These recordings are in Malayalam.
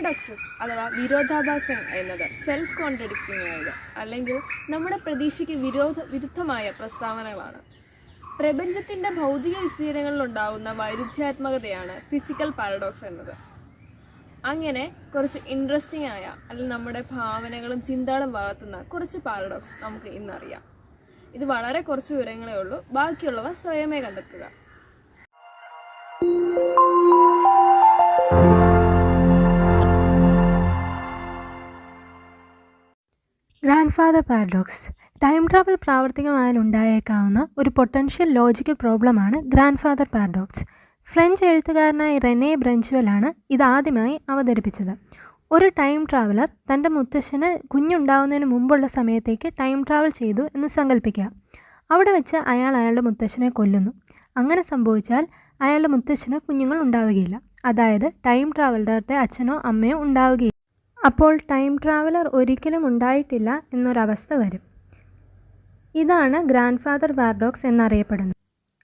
പാരഡോക്സസ് അഥവാ വിരോധാഭാസങ്ങൾ എന്നത് സെൽഫ് കോൺട്രഡിക്റ്റിംഗ് ആയത് അല്ലെങ്കിൽ നമ്മുടെ പ്രതീക്ഷയ്ക്ക് വിരുദ്ധമായ പ്രസ്താവനകളാണ്. പ്രപഞ്ചത്തിൻ്റെ ഭൗതിക വിശദീകരണങ്ങളിലുണ്ടാകുന്ന വൈരുദ്ധ്യാത്മകതയാണ് ഫിസിക്കൽ പാരഡോക്സ് എന്നത്. അങ്ങനെ കുറച്ച് ഇൻട്രസ്റ്റിംഗ് ആയ അല്ലെങ്കിൽ നമ്മുടെ ഭാവനകളും ചിന്തകളും വളർത്തുന്ന കുറച്ച് പാരഡോക്സ് നമുക്ക് ഇന്നറിയാം. ഇത് വളരെ കുറച്ച് വിവരങ്ങളേ ഉള്ളൂ, ബാക്കിയുള്ളവ സ്വയമേ കണ്ടെത്തുക. ഗ്രാൻഡ്ഫാദർ പാരഡോക്സ് ടൈം ട്രാവൽ പ്രാവർത്തികമായാൽ ഉണ്ടായേക്കാവുന്ന ഒരു പൊട്ടൻഷ്യൽ ലോജിക്കൽ പ്രോബ്ലമാണ് ഗ്രാൻഡ്ഫാദർ പാരഡോക്സ്. ഫ്രഞ്ച് എഴുത്തുകാരനായ റെനെ ബ്രഞ്ച്വെലാണ് ഇതാദ്യമായി അവതരിപ്പിച്ചത്. ഒരു ടൈം ട്രാവലർ തൻ്റെ മുത്തശ്ശന് കുഞ്ഞുണ്ടാവുന്നതിന് മുമ്പുള്ള സമയത്തേക്ക് ടൈം ട്രാവൽ ചെയ്തു എന്ന് സങ്കല്പിക്കുക. അവിടെ വെച്ച് അയാളുടെ മുത്തശ്ശനെ കൊല്ലുന്നു. അങ്ങനെ സംഭവിച്ചാൽ അയാളുടെ മുത്തശ്ശന് കുഞ്ഞുങ്ങൾ ഉണ്ടാവുകയില്ല, അതായത് ടൈം ട്രാവലറുടെ അച്ഛനോ അമ്മയോ ഉണ്ടാവുകയില്ല. അപ്പോൾ ടൈം ട്രാവലർ ഒരിക്കലും ഉണ്ടായിട്ടില്ല എന്നൊരവസ്ഥ വരും. ഇതാണ് ഗ്രാൻഡ്ഫാദർ പാരഡോക്സ് എന്നറിയപ്പെടുന്നത്.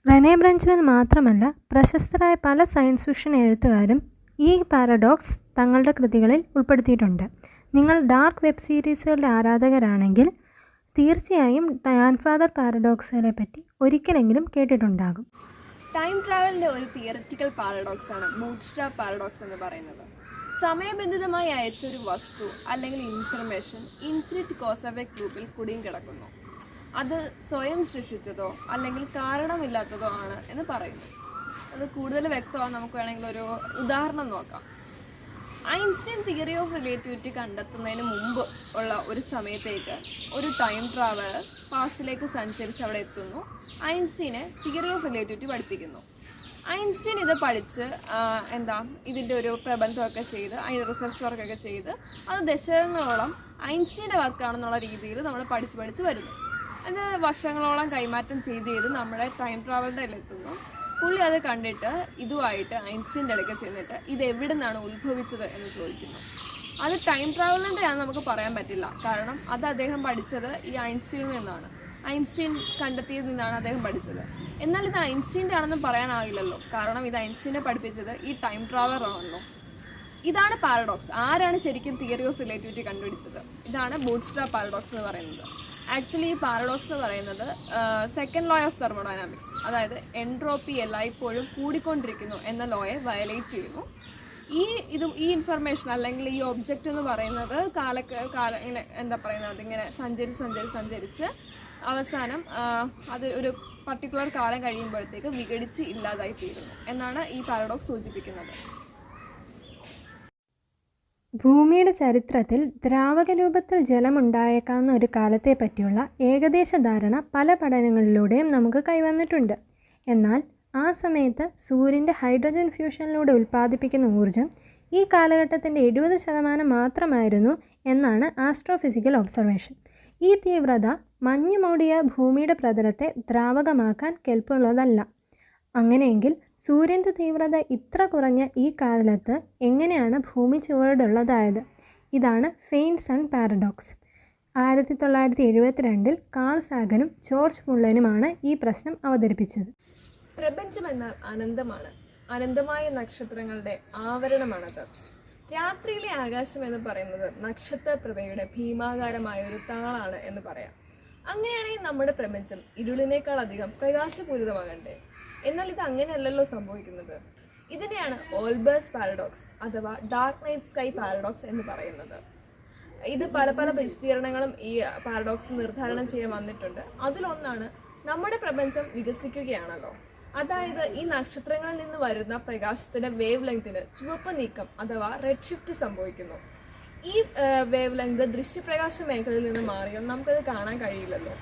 റെനെ ബ്രഞ്ച്വെൽ മാത്രമല്ല, പ്രശസ്തരായ പല സയൻസ് ഫിക്ഷൻ എഴുത്തുകാരും ഈ പാരഡോക്സ് തങ്ങളുടെ കൃതികളിൽ ഉൾപ്പെടുത്തിയിട്ടുണ്ട്. നിങ്ങൾ ഡാർക്ക് വെബ് സീരീസുകളുടെ ആരാധകരാണെങ്കിൽ തീർച്ചയായും ഗ്രാൻഡ്ഫാദർ പാരഡോക്സുകളെ പറ്റി ഒരിക്കലെങ്കിലും കേട്ടിട്ടുണ്ടാകും. ടൈം ട്രാവലിൻ്റെ ഒരു തിയററ്റിക്കൽ പാരഡോക്സ് ആണ് ബൂട്ട്സ്ട്രാപ്പ് പാരഡോക്സ് എന്ന് പറയുന്നത്. സമയബന്ധിതമായി അയച്ചൊരു വസ്തു അല്ലെങ്കിൽ ഇൻഫർമേഷൻ ഇൻഫിനിറ്റ് കോസ് എഫക്റ്റ് ലൂപ്പിൽ കുടുങ്ങി കിടക്കുന്നു. അത് സ്വയം സൃഷ്ടിച്ചതോ അല്ലെങ്കിൽ കാരണമില്ലാത്തതോ ആണ് എന്ന് പറയുന്നു. അത് കൂടുതൽ വ്യക്തമാകാൻ നമുക്ക് വേണമെങ്കിൽ ഒരു ഉദാഹരണം നോക്കാം. ഐൻസ്റ്റൈൻ തിയറി ഓഫ് റിലേറ്റിവിറ്റി കണ്ടെത്തുന്നതിന് മുമ്പ് ഉള്ള ഒരു സമയത്തേക്ക് ഒരു ടൈം ട്രാവലർ പാസ്റ്റിലേക്ക് സഞ്ചരിച്ച് അവിടെ എത്തുന്നു. ഐൻസ്റ്റൈനെ തിയറി ഓഫ് റിലേറ്റിവിറ്റി പഠിപ്പിക്കുന്നു. ഐൻസ്റ്റൈൻ ഇത് പഠിച്ച് ഇതിൻ്റെ ഒരു പ്രബന്ധമൊക്കെ ചെയ്ത് അതിൻ്റെ റിസർച്ച് വർക്കൊക്കെ ചെയ്ത് അത് ദശകങ്ങളോളം ഐൻസ്റ്റൈൻ്റെ വർക്കാണെന്നുള്ള രീതിയിൽ നമ്മൾ പഠിച്ച് വരുന്നു. അത് വർഷങ്ങളോളം കൈമാറ്റം ചെയ്ത് നമ്മുടെ ടൈം ട്രാവലിൻ്റെ എത്തുന്നു. പുള്ളി അത് കണ്ടിട്ട് ഇതുമായിട്ട് ഐൻസ്റ്റൈൻ്റെ ഇടയ്ക്ക് ചെന്നിട്ട് ഇത് എവിടെ നിന്നാണ് ഉത്ഭവിച്ചത് എന്ന് ചോദിക്കുന്നു. അത് ടൈം ട്രാവലിൻ്റെ ആണെന്ന് നമുക്ക് പറയാൻ പറ്റില്ല, കാരണം അത് അദ്ദേഹം പഠിച്ചത് ഈ ഐൻസ്റ്റൈനിൽ നിന്നാണ്. ഐൻസ്റ്റൈൻ കണ്ടെത്തിയതിൽ നിന്നാണ് അദ്ദേഹം പഠിച്ചത്. എന്നാൽ ഇത് ഐൻസ്റ്റൈൻ്റെ ആണെന്ന് പറയാനാകില്ലല്ലോ, കാരണം ഇത് ഐൻസ്റ്റൈനെ പഠിപ്പിച്ചത് ഈ ടൈം ട്രാവലർ ആണല്ലോ. ഇതാണ് പാരഡോക്സ്. ആരാണ് ശരിക്കും തിയറി ഓഫ് റിലേറ്റിവിറ്റി കണ്ടുപിടിച്ചത്? ഇതാണ് ബൂട്ട്സ്ട്രാപ്പ് പാരഡോക്സ് എന്ന് പറയുന്നത്. ആക്ച്വലി ഈ പാരഡോക്സ് എന്ന് പറയുന്നത് സെക്കൻഡ് ലോ ഓഫ് തെർമോഡൈനാമിക്സ്, അതായത് എൻട്രോപ്പി എല്ലായ്പ്പോഴും കൂടിക്കൊണ്ടിരിക്കുന്നു എന്ന ലോയെ വയലേറ്റ് ചെയ്യുന്നു. ഈ ഇൻഫർമേഷൻ അല്ലെങ്കിൽ ഈ ഒബ്ജക്റ്റ് എന്ന് പറയുന്നത് ഇങ്ങനെ സഞ്ചരിച്ച് അവസാനം അത് ഒരു പർട്ടിക്കുലർ കാലം കഴിയുമ്പോഴത്തേക്ക് വിഘടിച്ച് ഇല്ലാതായി തീരുന്നു എന്നാണ് ഈ പാരഡോക്സ് സൂചിപ്പിക്കുന്നത്. ഭൂമിയുടെ ചരിത്രത്തിൽ ദ്രാവക രൂപത്തിൽ ജലമുണ്ടായേക്കാവുന്ന ഒരു കാലത്തെ പറ്റിയുള്ള ഏകദേശ ധാരണ പല പഠനങ്ങളിലൂടെയും നമുക്ക് കൈവന്നിട്ടുണ്ട്. എന്നാൽ ആ സമയത്ത് സൂര്യൻ്റെ ഹൈഡ്രജൻ ഫ്യൂഷനിലൂടെ ഉൽപ്പാദിപ്പിക്കുന്ന ഊർജം ഈ കാലഘട്ടത്തിൻ്റെ 70% മാത്രമായിരുന്നു എന്നാണ് ആസ്ട്രോഫിസിക്കൽ ഒബ്സർവേഷൻ. ഈ തീവ്രത മഞ്ഞ് മൂടിയ ഭൂമിയുടെ പ്രതലത്തെ ദ്രാവകമാക്കാൻ കെൽപ്പുള്ളതല്ല. അങ്ങനെയെങ്കിൽ സൂര്യൻ്റെ തീവ്രത ഇത്ര കുറഞ്ഞ ഈ കാലത്ത് എങ്ങനെയാണ് ഭൂമി ചുവടുള്ളതായത്? ഇതാണ് ഫെയിൻറ്റ് സൺ പാരഡോക്സ്. 1972 കാൾ സാഗനും ജോർജ് മുള്ളനുമാണ് ഈ പ്രശ്നം അവതരിപ്പിച്ചത്. പ്രപഞ്ചം എന്നാൽ അനന്തമാണ്. അനന്തമായ നക്ഷത്രങ്ങളുടെ ആവരണമാണത്. രാത്രിയിലെ ആകാശം എന്ന് പറയുന്നത് നക്ഷത്രപ്രഭയുടെ ഭീമാകാരമായ ഒരു താളാണ് എന്ന് പറയാം. അങ്ങനെയാണെങ്കിൽ നമ്മുടെ പ്രപഞ്ചം ഇരുളിനേക്കാൾ അധികം പ്രകാശപൂരിതമാകണ്ടേ? എന്നാൽ ഇത് അങ്ങനെയല്ലല്ലോ സംഭവിക്കുന്നത്. ഇതിനെയാണ് ഓൾബേഴ്സ് പാരഡോക്സ് അഥവാ ഡാർക്ക് നൈറ്റ് സ്കൈ പാരഡോക്സ് എന്ന് പറയുന്നത്. ഇത് പല വിശദീകരണങ്ങളും ഈ പാരഡോക്സ് നിർദ്ധാരണം ചെയ്യാൻ വന്നിട്ടുണ്ട്. അതിലൊന്നാണ് നമ്മുടെ പ്രപഞ്ചം വികസിക്കുകയാണല്ലോ. അതായത് ഈ നക്ഷത്രങ്ങളിൽ നിന്ന് വരുന്ന പ്രകാശത്തിന്റെ വേവ് ലെങ്തിന് ചുവപ്പ് നീക്കം അഥവാ റെഡ് ഷിഫ്റ്റ് സംഭവിക്കുന്നു. ഈ വേവ് ലെങ്ത് ദൃശ്യപ്രകാശ മേഖലയിൽ നിന്ന് മാറിയാൽ നമുക്കത് കാണാൻ കഴിയില്ലല്ലോ.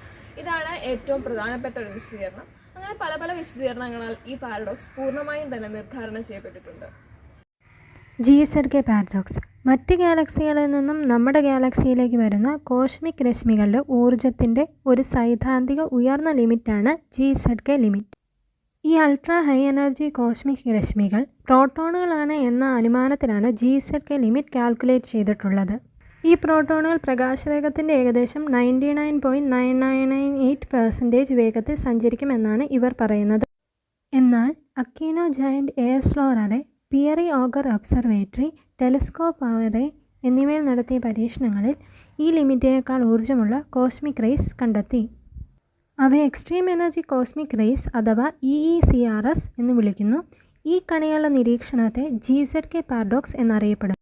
ഇതാണ് ഏറ്റവും പ്രധാനപ്പെട്ട ഒരു വിശദീകരണം. അങ്ങനെ പല വിശദീകരണങ്ങളാൽ ഈ പാരഡോക്സ് പൂർണ്ണമായും തന്നെ നിർദ്ധാരണം ചെയ്യപ്പെട്ടിട്ടുണ്ട്. GZK paradox. മറ്റ് ഗാലക്സികളിൽ നിന്നും നമ്മുടെ ഗാലക്സിയിലേക്ക് വരുന്ന കോസ്മിക് രശ്മികളുടെ ഊർജത്തിൻ്റെ ഒരു സൈദ്ധാന്തിക ഉയർന്ന ലിമിറ്റാണ് GZK ലിമിറ്റ്. ഈ അൾട്രാ ഹൈ എനർജി കോസ്മിക് രശ്മികൾ പ്രോട്ടോണുകളാണ് എന്ന അനുമാനത്തിലാണ് GZK ലിമിറ്റ് കാൽക്കുലേറ്റ് ചെയ്തിട്ടുള്ളത്. ഈ പ്രോട്ടോണുകൾ പ്രകാശവേഗത്തിൻ്റെ ഏകദേശം 99.9998% വേഗത്തിൽ സഞ്ചരിക്കുമെന്നാണ് ഇവർ പറയുന്നത്. എന്നാൽ Akeno Giant Air Shower Array, Pierre Auger Observatory, Telescope Array എന്നിവയിൽ നടത്തിയ പരീക്ഷണങ്ങളിൽ ഈ ലിമിറ്റിനേക്കാൾ ഊർജ്ജമുള്ള കോസ്മിക് റേസ് കണ്ടെത്തി. അവയെ എക്സ്ട്രീം എനർജി കോസ്മിക് റേസ് അഥവാ EECRS എന്ന് വിളിക്കുന്നു. ഈ കണികളുടെ നിരീക്ഷണത്തെ GZK പാരഡോക്സ് എന്നറിയപ്പെടുന്നു.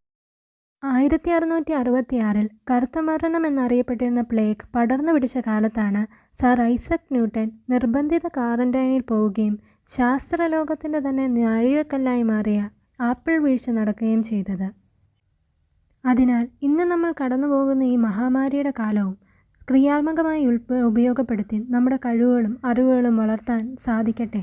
1666 കറുത്ത മരണം എന്നറിയപ്പെട്ടിരുന്ന പ്ലേഗ് പടർന്നു പിടിച്ച കാലത്താണ് സർ ഐസക് ന്യൂട്ടൻ നിർബന്ധിത ക്വാറന്റൈനിൽ പോവുകയും ശാസ്ത്രലോകത്തിൻ്റെ തന്നെ നാഴികക്കല്ലായി മാറിയ ആപ്പിൾ വീഴ്ച നടക്കുകയും ചെയ്തത്. അതിനാൽ ഇന്ന് നമ്മൾ കടന്നുപോകുന്ന ഈ മഹാമാരിയുടെ കാലവും ക്രിയാത്മകമായി ഉപയോഗപ്പെടുത്തി നമ്മുടെ കഴിവുകളും അറിവുകളും വളർത്താൻ സാധിക്കട്ടെ.